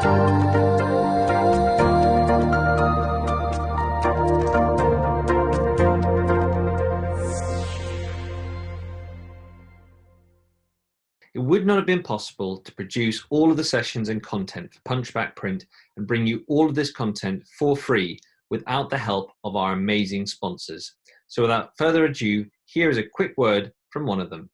It would not have been possible to produce all of the sessions and content for Punchback Print and bring you all of this content for free without the help of our amazing sponsors. So without further ado, here is a quick word from one of them.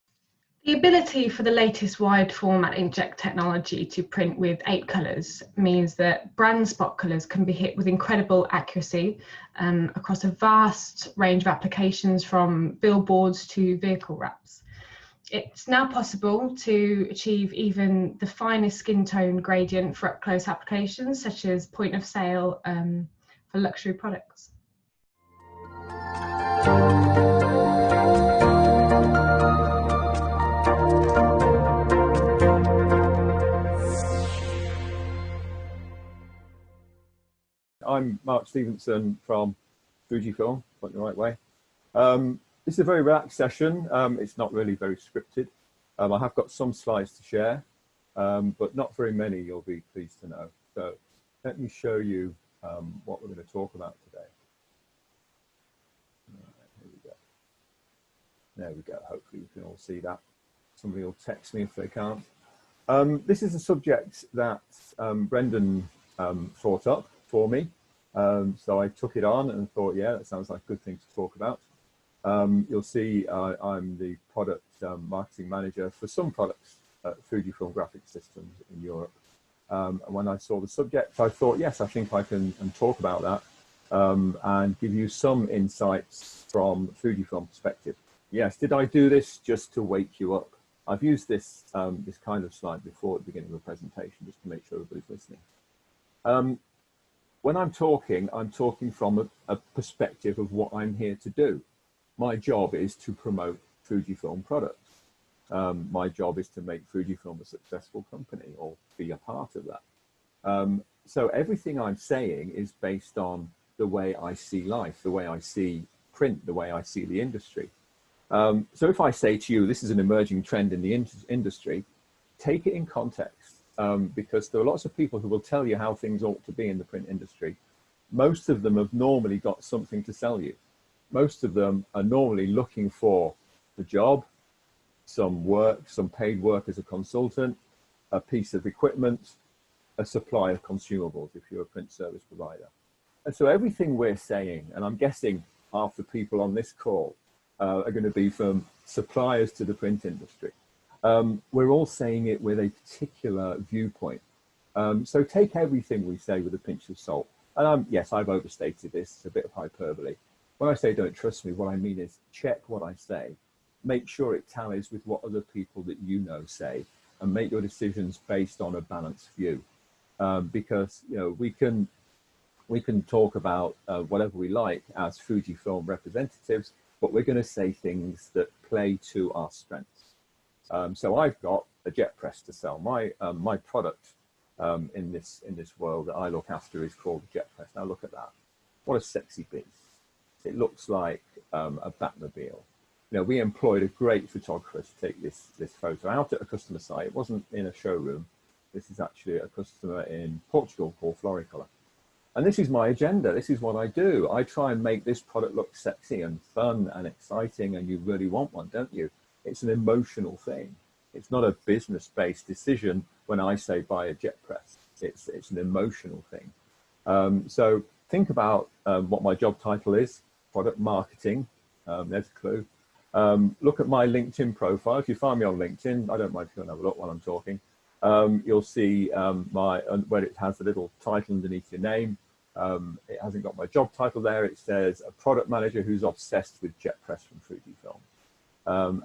The ability for the latest wide format inkjet technology to print with 8 colours means that brand spot colours can be hit with incredible accuracy across a vast range of applications, from billboards to vehicle wraps. It's now possible to achieve even the finest skin tone gradient for up-close applications, such as point of sale for luxury products. I'm Mark Stevenson from Fujifilm, put it the right way. This is a very relaxed session. It's not really very scripted. I have got some slides to share, but not very many, you'll be pleased to know. So let me show you what we're going to talk about today. Here we go. There we go. Hopefully you can all see that. Somebody will text me if they can't. This is a subject that Brendan thought up for me. So I took it on and thought, yeah, that sounds like a good thing to talk about. You'll see I'm the product marketing manager for some products at Fujifilm Graphic Systems in Europe. And when I saw the subject, I thought, yes, I think I can talk about that and give you some insights from Fujifilm perspective. Yes, did I do this just to wake you up? I've used this, this kind of slide before at the beginning of a presentation just to make sure everybody's listening. When I'm talking from a perspective of what I'm here to do. My job is to promote Fujifilm products. My job is to make Fujifilm a successful company or be a part of that. So everything I'm saying is based on the way I see life, the way I see print, the way I see the industry. So if I say to you, this is an emerging trend in the industry, take it in context, because there are lots of people who will tell you how things ought to be in the print industry. Most of them have normally got something to sell you. Most of them are normally looking for a job, some work, some paid work as a consultant, a piece of equipment, a supply of consumables if you're a print service provider. And so everything we're saying, and I'm guessing half the people on this call are going to be from suppliers to the print industry. We're all saying it with a particular viewpoint. So take everything we say with a pinch of salt. And yes, I've overstated this, it's a bit of hyperbole. When I say don't trust me, what I mean is check what I say, make sure it tallies with what other people that you know say, and make your decisions based on a balanced view. Because you know we can talk about whatever we like as Fujifilm representatives, but we're going to say things that play to our strengths. So I've got a jet press to sell. My product in this world that I look after is called a jet press. Now look at that. What a sexy beast. It looks like a Batmobile. You know, we employed a great photographer to take this photo out at a customer site. It wasn't in a showroom. This is actually a customer in Portugal called Floricolor. And this is my agenda. This is what I do. I try and make this product look sexy and fun and exciting, and you really want one, don't you? It's an emotional thing. It's not a business-based decision when I say buy a jet press. It's an emotional thing. So think about what my job title is. Product marketing, there's a clue. Look at my LinkedIn profile. If you find me on LinkedIn, I don't mind if you want to have a look while I'm talking. You'll see where it has a little title underneath your name. It hasn't got my job title there. It says a product manager who's obsessed with jet press from Fujifilm.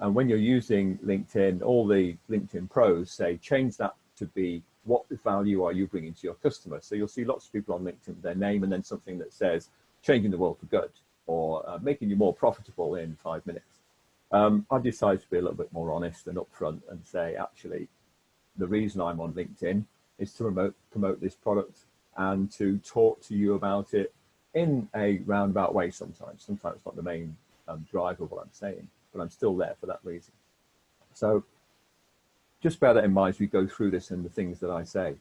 And when you're using LinkedIn, all the LinkedIn pros say change that to be what value are you bringing to your customer. So you'll see lots of people on LinkedIn with their name and then something that says changing the world for good, or making you more profitable in 5 minutes. I've decided to be a little bit more honest and upfront and say, actually, the reason I'm on LinkedIn is to promote this product and to talk to you about it in a roundabout way sometimes. Sometimes it's not the main driver of what I'm saying, but I'm still there for that reason. So just bear that in mind as we go through this and the things that I say.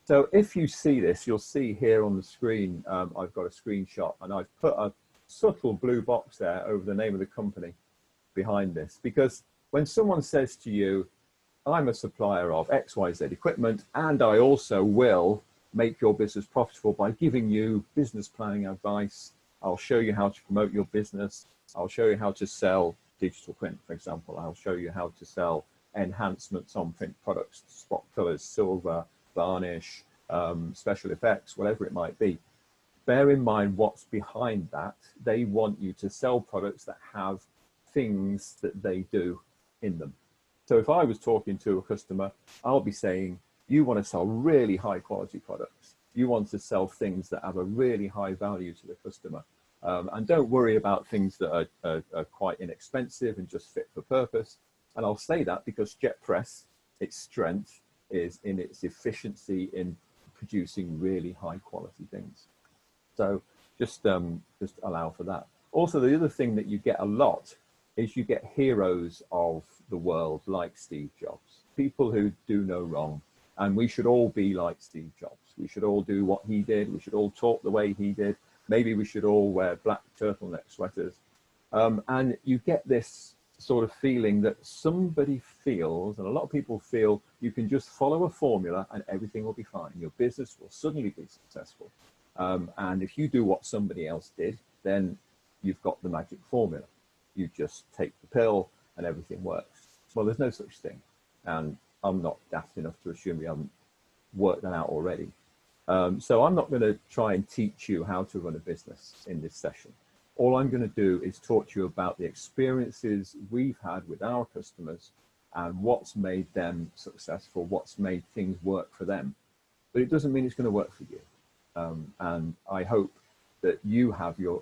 So if you see this, you'll see here on the screen, I've got a screenshot, and I've put a subtle blue box there over the name of the company behind this, because when someone says to you, I'm a supplier of XYZ equipment, and I also will make your business profitable by giving you business planning advice, I'll show you how to promote your business, I'll show you how to sell digital print, for example, I'll show you how to sell enhancements on print products, spot colors, silver, varnish, special effects, whatever it might be. Bear in mind what's behind that. They want you to sell products that have things that they do in them. So if I was talking to a customer, I'll be saying, you want to sell really high quality products. You want to sell things that have a really high value to the customer. And don't worry about things that are quite inexpensive and just fit for purpose. And I'll say that because Jet Press, its strength is in its efficiency in producing really high quality things. So just allow for that. Also, the other thing that you get a lot is you get heroes of the world like Steve Jobs, people who do no wrong. And we should all be like Steve Jobs. We should all do what he did. We should all talk the way he did. Maybe we should all wear black turtleneck sweaters. And you get this sort of feeling that somebody feels, and a lot of people feel, you can just follow a formula and everything will be fine. Your business will suddenly be successful. And if you do what somebody else did, then you've got the magic formula. You just take the pill and everything works. Well, there's no such thing. And I'm not daft enough to assume you haven't worked that out already. So I'm not going to try and teach you how to run a business in this session. All I'm going to do is talk to you about the experiences we've had with our customers and what's made them successful, what's made things work for them. But it doesn't mean it's going to work for you. And I hope that you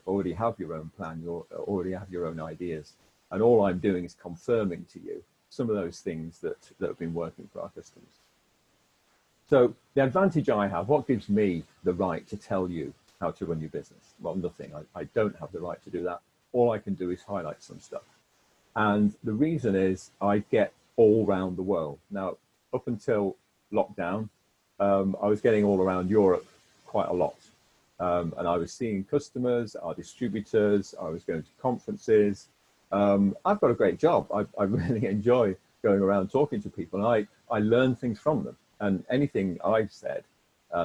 already have your own plan, you already have your own ideas. And all I'm doing is confirming to you some of those things that have been working for our customers. So the advantage I have, what gives me the right to tell you how to run your business? Well, nothing. I don't have the right to do that. All I can do is highlight some stuff. And the reason is I get all around the world. Now, up until lockdown, I was getting all around Europe quite a lot. And I was seeing customers, our distributors, I was going to conferences. I've got a great job. I really enjoy going around talking to people. And I learn things from them. And anything I've said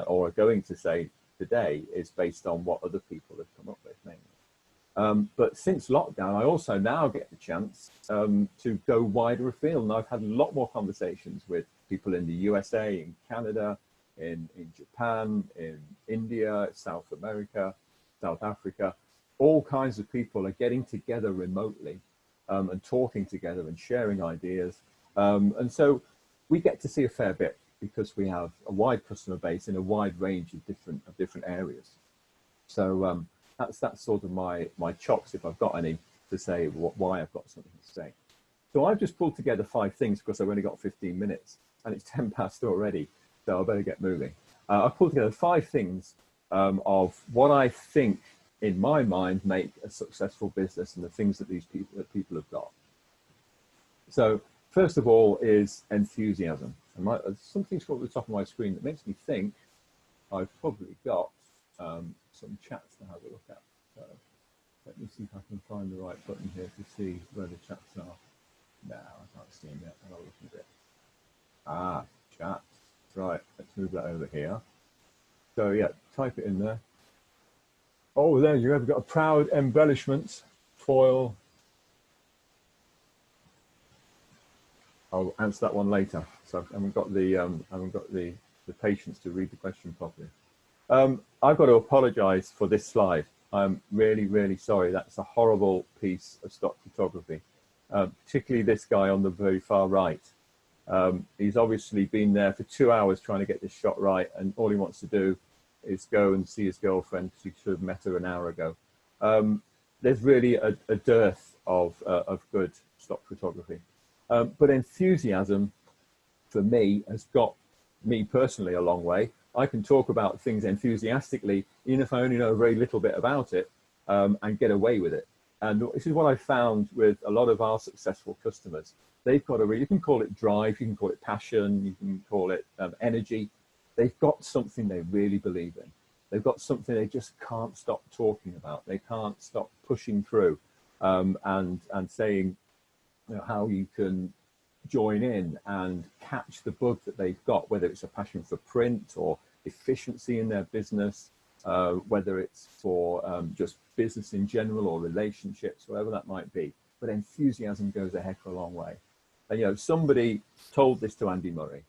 or are going to say today is based on what other people have come up with, mainly. But since lockdown, I also now get the chance to go wider afield. And I've had a lot more conversations with people in the USA, in Canada, in Japan, in India, South America, South Africa. All kinds of people are getting together remotely and talking together and sharing ideas. And so we get to see a fair bit because we have a wide customer base in a wide range of different areas. So that's sort of my chops, if I've got any, to say why I've got something to say. So I've just pulled together 5 things because I've only got 15 minutes and it's 10 past already. So I better get moving. I've pulled together 5 things of what I think, in my mind, make a successful business and the things that people have got. So first of all is enthusiasm. And something's got at the top of my screen that makes me think I've probably got some chats to have a look at. So let me see if I can find the right button here to see where the chats are. No, I can't see them yet. I'll look a bit. Ah, chat. Right, let's move that over here. So yeah, type it in there. Oh, there you have got a proud embellishment foil. I'll answer that one later. So I haven't got the patience to read the question properly. I've got to apologise for this slide. I'm really, really sorry. That's a horrible piece of stock photography, particularly this guy on the very far right. He's obviously been there for 2 hours trying to get this shot right, and all he wants to do is go and see his girlfriend because he should have met her an hour ago. There's really a dearth of good stock photography. But enthusiasm, for me, has got me personally a long way. I can talk about things enthusiastically, even if I only know a very little bit about it, and get away with it. And this is what I found with a lot of our successful customers. They've got you can call it drive, you can call it passion, you can call it energy. they've got something they really believe in. They've got something they just can't stop talking about. They can't stop pushing through and saying, you know, how you can join in and catch the bug that they've got, whether it's a passion for print or efficiency in their business, whether it's for just business in general or relationships, whatever that might be. But enthusiasm goes a heck of a long way. And, you know, somebody told this to Andy Murray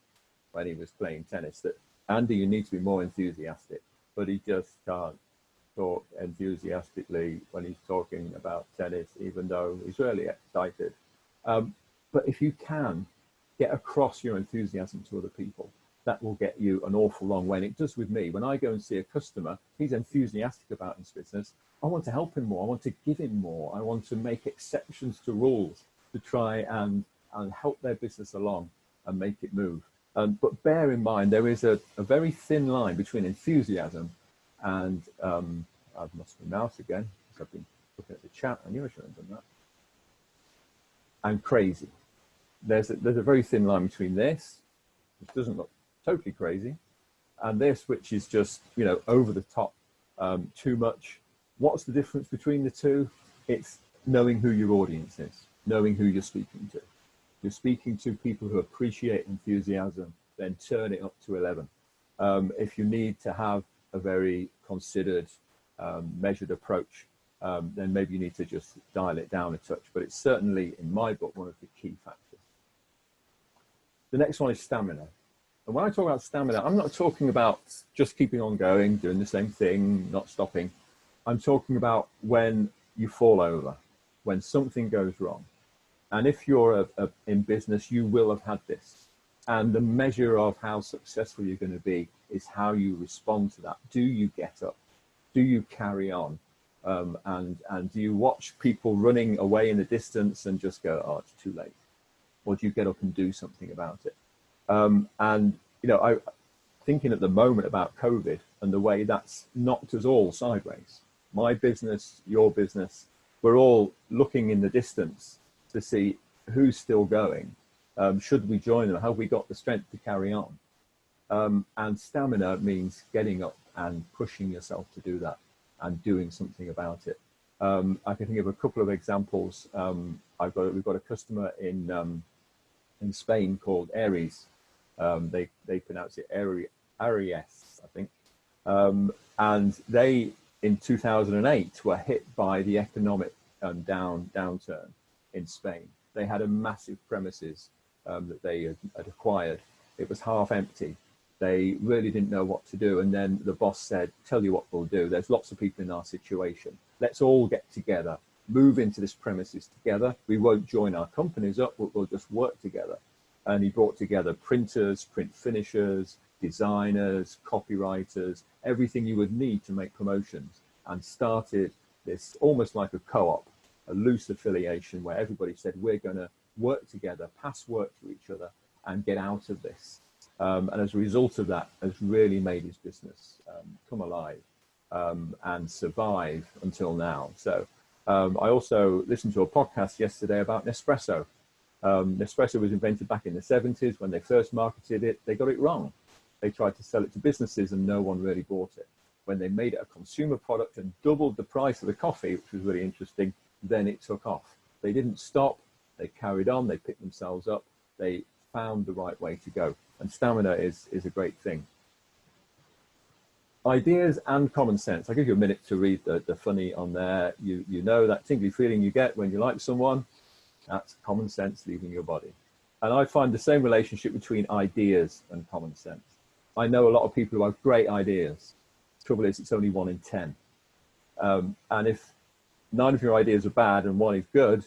when he was playing tennis, that Andy, you need to be more enthusiastic, but he just can't talk enthusiastically when he's talking about tennis, even though he's really excited. But if you can get across your enthusiasm to other people, that will get you an awful long way. And it does with me. When I go and see a customer, he's enthusiastic about his business. I want to help him more. I want to give him more. I want to make exceptions to rules to try and help their business along and make it move. But bear in mind, there is a very thin line between enthusiasm and, I've lost my mouse again, because I've been looking at the chat. I knew I shouldn't have done that. And crazy. There's a very thin line between this, which doesn't look totally crazy, and this, which is just, you know, over the top, too much. What's the difference between the two? It's knowing who your audience is, knowing who you're speaking to. You're speaking to people who appreciate enthusiasm, then turn it up to 11. If you need to have a very considered, measured approach, then maybe you need to just dial it down a touch. But it's certainly, in my book, one of the key factors. The next one is stamina. And when I talk about stamina, I'm not talking about just keeping on going, doing the same thing, not stopping. I'm talking about when you fall over, when something goes wrong. And if you're in business, you will have had this. And the measure of how successful you're going to be is how you respond to that. Do you get up? Do you carry on? And do you watch people running away in the distance and just go, oh, it's too late? Or do you get up and do something about it? And, you know, I'm thinking at the moment about COVID and the way that's knocked us all sideways. My business, your business, we're all looking in the distance to see who's still going. Should we join them? Have we got the strength to carry on? And stamina means getting up and pushing yourself to do that and doing something about it. I can think of a couple of examples. We've got a customer in Spain called Aries. They pronounce it Aries, I think. And they, in 2008, were hit by the economic downturn in Spain. They had a massive premises that they had acquired. It was half empty. They really didn't know what to do. And then the boss said, tell you what we'll do. There's lots of people in our situation. Let's all get together, move into this premises together. We won't join our companies up, we'll just work together. And he brought together printers, print finishers, designers, copywriters, everything you would need to make promotions, and started this almost like a co-op, a loose affiliation where everybody said, we're going to work together, pass work to each other and get out of this. And as a result of that, has really made his business come alive and survive until now. So I also listened to a podcast yesterday about Nespresso. Nespresso was invented back in the 70s. When they first marketed it, they got it wrong. They tried to sell it to businesses and no one really bought it. When they made it a consumer product and doubled the price of the coffee, which was really interesting, then it took off. They didn't stop. They carried on. They picked themselves up. They found the right way to go. And stamina is a great thing. Ideas and common sense. I'll give you a minute to read the funny on there. You know that tingly feeling you get when you like someone. That's common sense leaving your body. And I find the same relationship between ideas and common sense. I know a lot of people who have great ideas. The trouble is, it's only 1 in 10. And if 9 of your ideas are bad and 1 is good,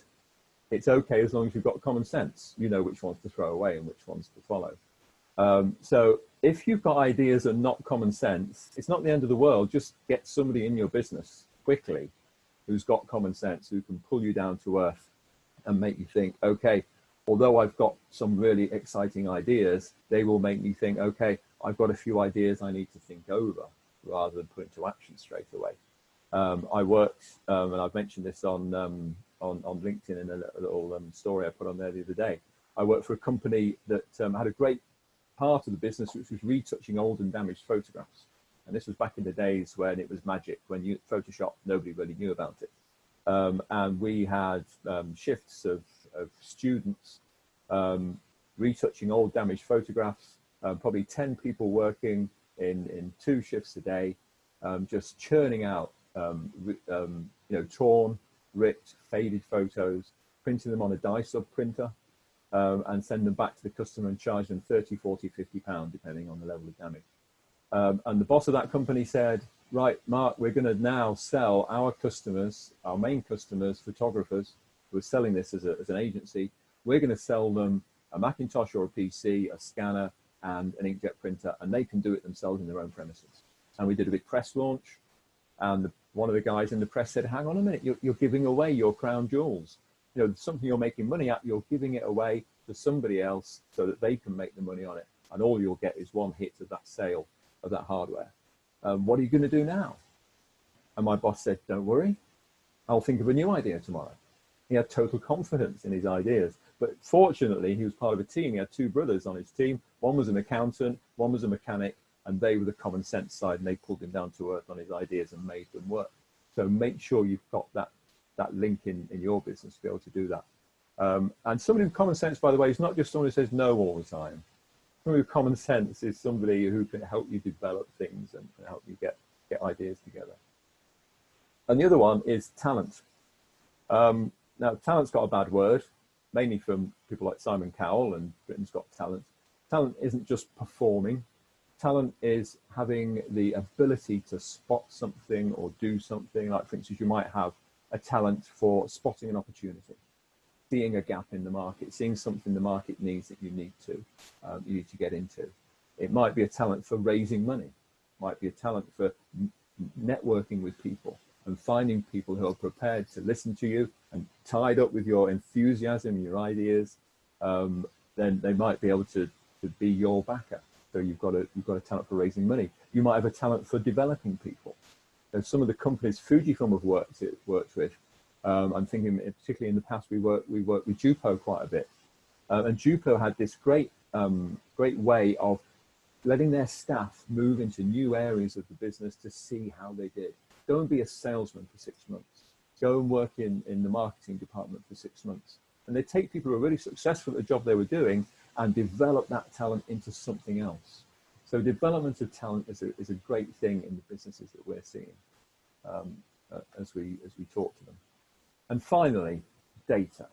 it's okay as long as you've got common sense. You know which ones to throw away and which ones to follow. So if you've got ideas and not common sense, it's not the end of the world. Just get somebody in your business quickly who's got common sense, who can pull you down to earth and make you think, okay, although I've got some really exciting ideas, they will make me think, okay, I've got a few ideas I need to think over rather than put into action straight away. I worked, and I've mentioned this on LinkedIn in a little story I put on there the other day. I worked for a company that had a great part of the business which was retouching old and damaged photographs. And this was back in the days when it was magic, when Photoshop, nobody really knew about it. And we had shifts of students retouching old damaged photographs, probably 10 people working in 2 shifts a day, just churning out torn, ripped, faded photos, printing them on a dye sub printer, and send them back to the customer and charge them 30, 40, 50 pounds, depending on the level of damage. And the boss of that company said, right, Mark, we're going to now sell our customers, our main customers, photographers who are selling this as an agency, we're going to sell them a Macintosh or a PC, a scanner, and an inkjet printer, and they can do it themselves in their own premises. And we did a big press launch, and one of the guys in the press said, hang on a minute, you're giving away your crown jewels. You know, something you're making money at, you're giving it away to somebody else so that they can make the money on it. And all you'll get is one hit of that sale of that hardware. What are you going to do now? And my boss said, don't worry, I'll think of a new idea tomorrow. He had total confidence in his ideas. But fortunately, he was part of a team. He had 2 brothers on his team. One was an accountant, one was a mechanic, and they were the common sense side, and they pulled him down to earth on his ideas and made them work. So make sure you've got that link in your business to be able to do that. And somebody with common sense, by the way, is not just someone who says no all the time. Somebody with common sense is somebody who can help you develop things and help you get ideas together. And the other one is talent. Now, talent's got a bad word, mainly from people like Simon Cowell and Britain's Got Talent. Talent isn't just performing. Talent is having the ability to spot something or do something. Like, for instance, you might have a talent for spotting an opportunity, seeing a gap in the market, seeing something the market needs that you need to get into. It might be a talent for raising money. It might be a talent for networking with people and finding people who are prepared to listen to you and tied up with your enthusiasm, your ideas. Then they might be able to be your backer. So you've got a talent for raising money. You might have a talent for developing people. So some of the companies Fujifilm have worked with, I'm thinking particularly in the past we worked with Jupo quite a bit, and Jupo had this great way of letting their staff move into new areas of the business to see how they did. Go and be a salesman for 6 months. Go and work in the marketing department for 6 months. And they take people who are really successful at the job they were doing and develop that talent into something else. So development of talent is a great thing in the businesses that we're seeing as we talk to them. And finally, data.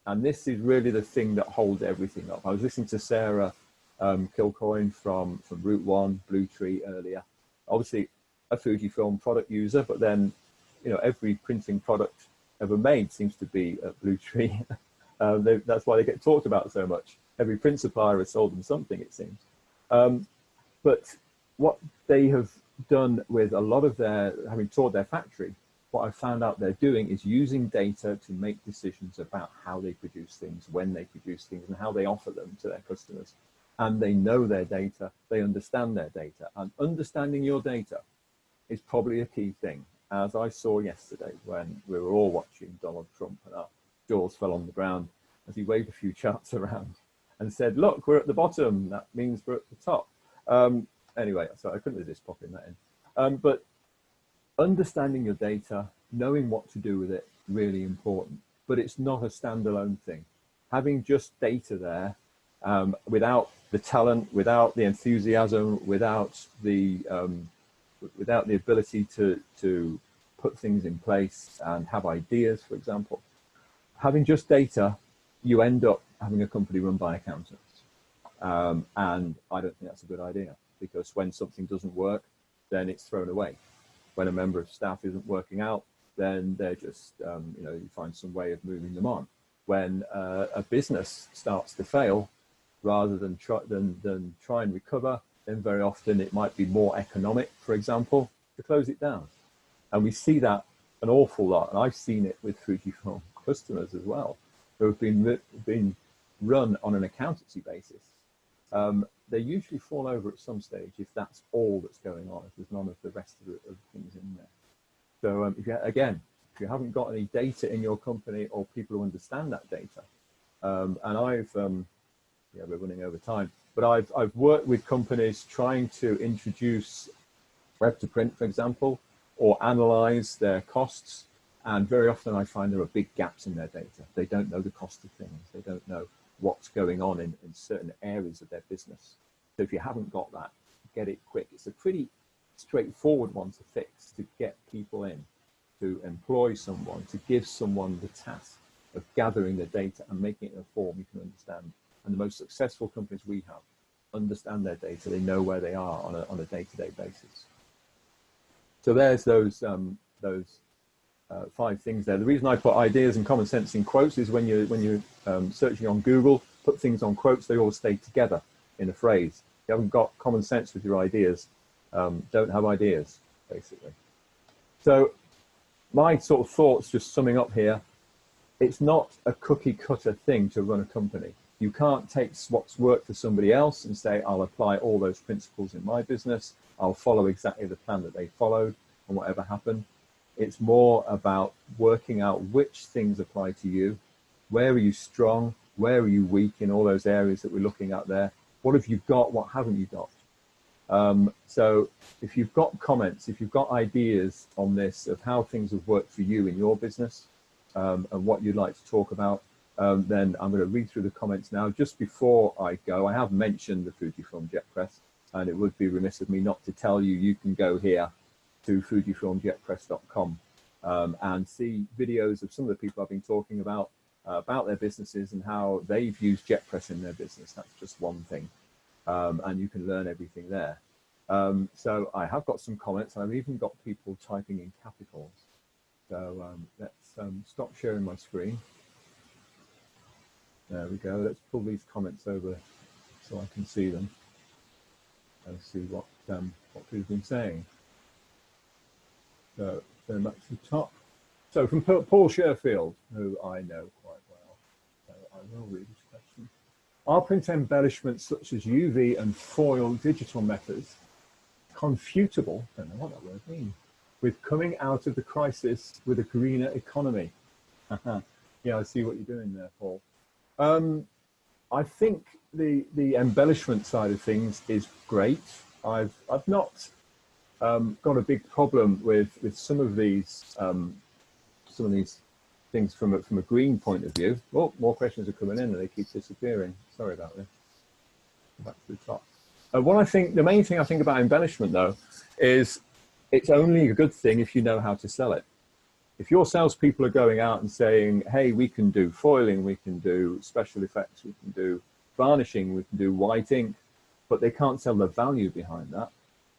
And this is really the thing that holds everything up. I was listening to Sarah Kilcoyne from Route One, Blue Tree earlier. Obviously a Fujifilm product user, but then, you know, every printing product ever made seems to be at Blue Tree. That's why they get talked about so much. Every print supplier has sold them something, it seems. But what they have done with a lot of having toured their factory, what I've found out they're doing is using data to make decisions about how they produce things, when they produce things, and how they offer them to their customers. And they know their data, they understand their data, and understanding your data is probably a key thing. As I saw yesterday when we were all watching Donald Trump and our jaws fell on the ground as he waved a few charts around and said, look, we're at the bottom, that means we're at the top. Anyway, so I couldn't resist popping that in. But understanding your data, knowing what to do with it, really important. But it's not a standalone thing. Having just data there, without the talent, without the enthusiasm, without the ability to put things in place and have ideas, for example, having just data, you end up having a company run by accountants. And I don't think that's a good idea, because when something doesn't work, then it's thrown away. When a member of staff isn't working out, then they're just, you find some way of moving them on. When a business starts to fail, rather than try and recover, then very often it might be more economic, for example, to close it down. And we see that an awful lot, and I've seen it with Fujifilm customers as well, who have been run on an accountancy basis. They usually fall over at some stage if that's all that's going on, if there's none of the rest of the things in there. So if you haven't got any data in your company or people who understand that data, and Yeah, we're running over time. But I've worked with companies trying to introduce web to print, for example, or analyze their costs. And very often I find there are big gaps in their data. They don't know the cost of things. They don't know what's going on in certain areas of their business. So if you haven't got that, get it quick. It's a pretty straightforward one to fix, to get people in, to employ someone, to give someone the task of gathering the data and making it in a form you can understand. And the most successful companies we have understand their data. They know where they are on a day-to-day basis. So there's those 5 things there. The reason I put ideas and common sense in quotes is when you're searching on Google, put things on quotes, they all stay together in a phrase. If you haven't got common sense with your ideas, don't have ideas, basically. So my sort of thoughts, just summing up here, it's not a cookie cutter thing to run a company. You can't take what's worked for somebody else and say, I'll apply all those principles in my business. I'll follow exactly the plan that they followed and whatever happened. It's more about working out which things apply to you. Where are you strong? Where are you weak in all those areas that we're looking at there? What have you got? What haven't you got? So if you've got comments, if you've got ideas on this of how things have worked for you in your business and what you'd like to talk about, then I'm going to read through the comments now. Just before I go, I have mentioned the Fujifilm jet press, and it would be remiss of me not to tell you, you can go here to fujifilmjetpress.com and see videos of some of the people I've been talking about their businesses and how they've used jet press in their business. That's just one thing, and you can learn everything there. So I have got some comments. I've even got people typing in capitals. So let's stop sharing my screen. There we go. Let's pull these comments over so I can see them and see what people have been saying. So going back to the top. So from Paul Sherfield, who I know quite well, so I will read his question. Are print embellishments such as UV and foil digital methods confutable, don't know what that word means, with coming out of the crisis with a greener economy? Yeah, I see what you're doing there, Paul. I think the embellishment side of things is great. I've not got a big problem with some of these things from a green point of view. Oh, more questions are coming in and they keep disappearing. Sorry about this. Back to the top. The main thing I think about embellishment though is it's only a good thing if you know how to sell it. If your salespeople are going out and saying, hey, we can do foiling, we can do special effects, we can do varnishing, we can do white ink, but they can't sell the value behind that,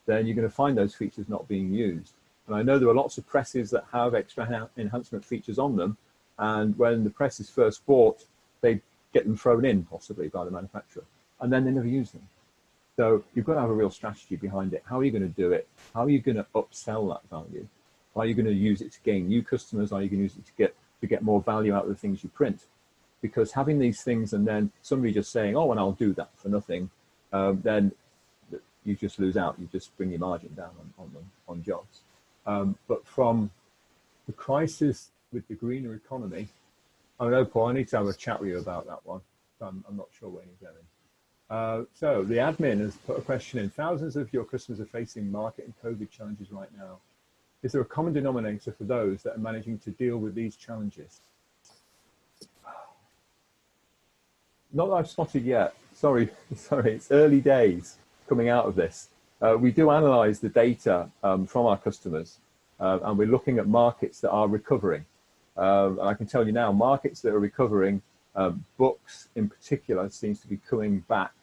then you're going to find those features not being used. And I know there are lots of presses that have extra enhancement features on them, and when the press is first bought, they get them thrown in possibly by the manufacturer, and then they never use them. So you've got to have a real strategy behind it. How are you going to do it? How are you going to upsell that value? Are you going to use it to gain new customers? Are you going to use it to get more value out of the things you print? Because having these things and then somebody just saying, oh, and I'll do that for nothing, then you just lose out. You just bring your margin down on jobs. But from the crisis with the greener economy, I know, Paul, I need to have a chat with you about that one. I'm not sure where you're going. So the admin has put a question in. Thousands of your customers are facing market and COVID challenges right now. Is there a common denominator for those that are managing to deal with these challenges? Not that I've spotted yet. Sorry, it's early days coming out of this. We do analyze the data from our customers, and we're looking at markets that are recovering. And I can tell you now, markets that are recovering, books in particular, seems to be coming back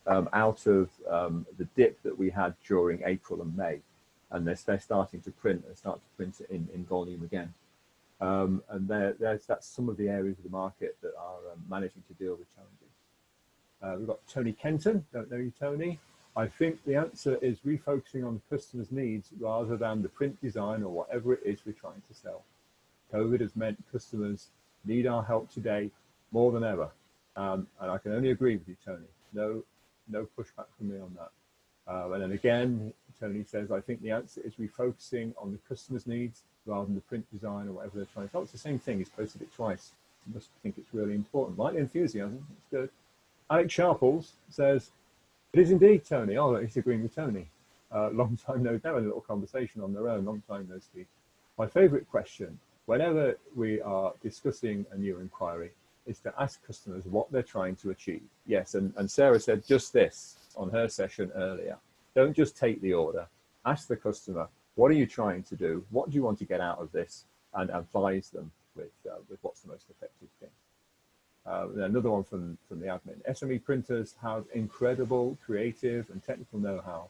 out of the dip that we had during April and May. And they're starting to print, it in volume again. And that's some of the areas of the market that are managing to deal with challenges. We've got Tony Kenton, don't know you, Tony. I think the answer is refocusing on the customer's needs rather than the print design or whatever it is we're trying to sell. COVID has meant customers need our help today more than ever. And I can only agree with you, Tony. No pushback from me on that. And then again, Tony says, I think the answer is refocusing on the customer's needs rather than the print design or whatever they're trying to. Oh, it's the same thing. He's posted it twice. You must think it's really important. Like the enthusiasm, it's good. Alex Sharples says, it is indeed Tony. Oh, he's agreeing with Tony. Long time no, they have a little conversation on their own, long time no speak. My favourite question, whenever we are discussing a new inquiry, is to ask customers what they're trying to achieve. Yes, and Sarah said just this on her session earlier. Don't just take the order. Ask the customer, what are you trying to do? What do you want to get out of this? And advise them with what's the most effective thing. Another one from the admin. SME printers have incredible creative and technical know-how,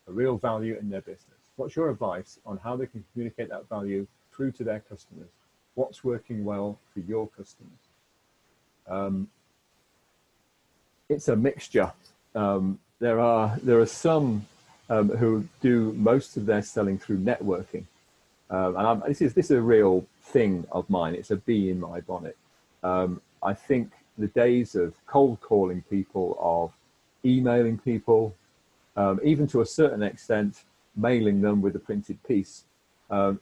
a real value in their business. What's your advice on how they can communicate that value through to their customers? What's working well for your customers? It's a mixture. There are some who do most of their selling through networking. This is a real thing of mine. It's a bee in my bonnet. I think the days of cold calling people, of emailing people, even to a certain extent, mailing them with a printed piece,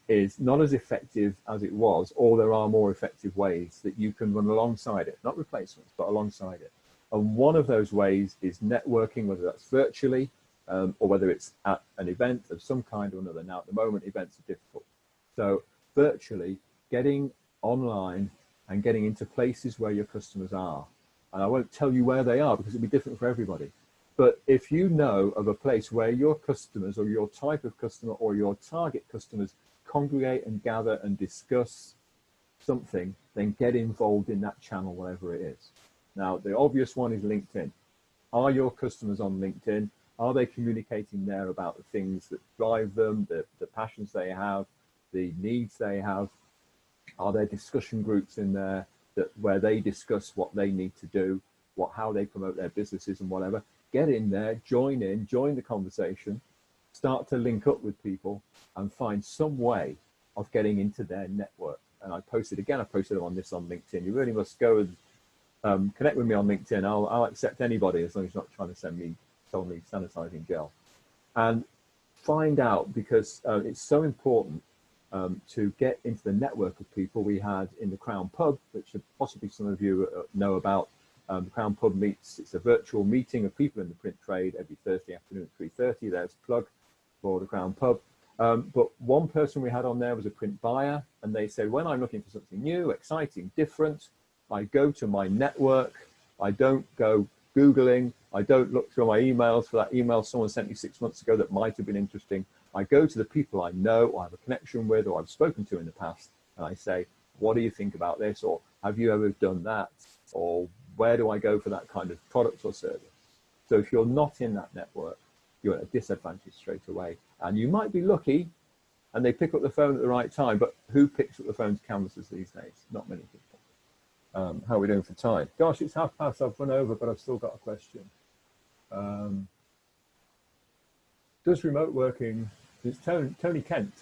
is not as effective as it was, or there are more effective ways that you can run alongside it, not replacements, but alongside it. And one of those ways is networking, whether that's virtually, or whether it's at an event of some kind or another. Now, at the moment, events are difficult. So virtually getting online and getting into places where your customers are. And I won't tell you where they are because it'll be different for everybody. But if you know of a place where your customers or your type of customer or your target customers congregate and gather and discuss something, then get involved in that channel, whatever it is. Now, the obvious one is LinkedIn. Are your customers on LinkedIn? Are they communicating there about the things that drive them, the passions they have, the needs they have? Are there discussion groups in there where they discuss what they need to do, how they promote their businesses and whatever? Get in there, join the conversation, start to link up with people and find some way of getting into their network. And I posted on this on LinkedIn. You really must go and connect with me on LinkedIn. I'll accept anybody as long as you're not trying to sell me sanitizing gel. And find out, because it's so important to get into the network of people. We had in the Crown Pub, which possibly some of you know about. The Crown Pub meets, it's a virtual meeting of people in the print trade every Thursday afternoon at 3:30. There's a plug for the Crown Pub. But one person we had on there was a print buyer, and they said, when I'm looking for something new, exciting, different, I go to my network. I don't go Googling. I don't look through my emails for that email someone sent me 6 months ago that might have been interesting. I go to the people I know or have a connection with or I've spoken to in the past, and I say, what do you think about this? Or have you ever done that? Or where do I go for that kind of product or service? So if you're not in that network, you're at a disadvantage straight away. And you might be lucky and they pick up the phone at the right time, but who picks up the phone to canvassers these days? Not many people. How are we doing for time? Gosh, it's past. I've run over, but I've still got a question. Does remote working, it's Tony Kent,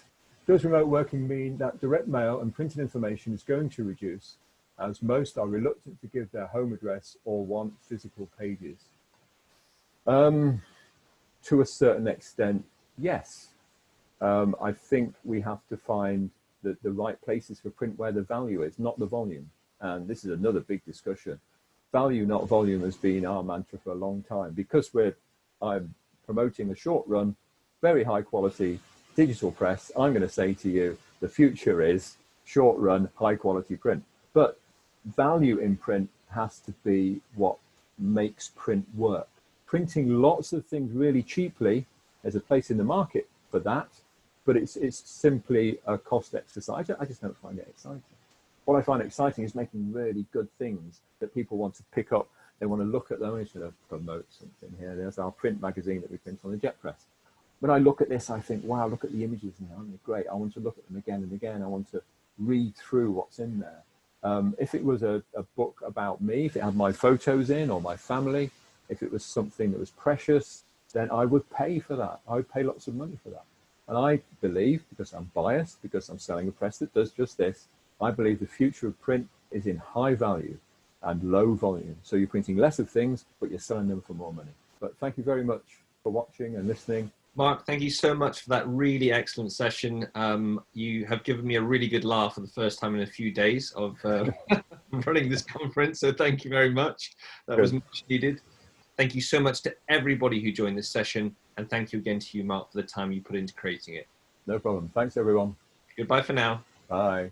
does remote working mean that direct mail and printed information is going to reduce, as most are reluctant to give their home address or want physical pages? To a certain extent, yes. I think we have to find the right places for print where the value is, not the volume. And this is another big discussion. Value, not volume, has been our mantra for a long time. Because I'm promoting a short run, very high quality digital press, I'm going to say to you, the future is short run, high quality print. But value in print has to be what makes print work. Printing lots of things really cheaply, there's a place in the market for that, but it's simply a cost exercise. I just don't find it exciting. What I find exciting is making really good things that people want to pick up. They want to look at them. I should have promote something here. There's our print magazine that we print on the jet press. When I look at this, I think, wow, look at the images now, aren't they great? I want to look at them again and again. I want to read through what's in there. If it was a book about me, if it had my photos in or my family, if it was something that was precious, then I would pay for that. I would pay lots of money for that. And I believe, because I'm biased, because I'm selling a press that does just this, I believe the future of print is in high value and low volume. So you're printing less of things, but you're selling them for more money. But thank you very much for watching and listening. Mark, thank you so much for that really excellent session. You have given me a really good laugh for the first time in a few days of running this conference, so thank you very much. That was much needed. Thank you so much to everybody who joined this session, and thank you again to you, Mark, for the time you put into creating it. No problem. Thanks, everyone. Goodbye for now. Bye.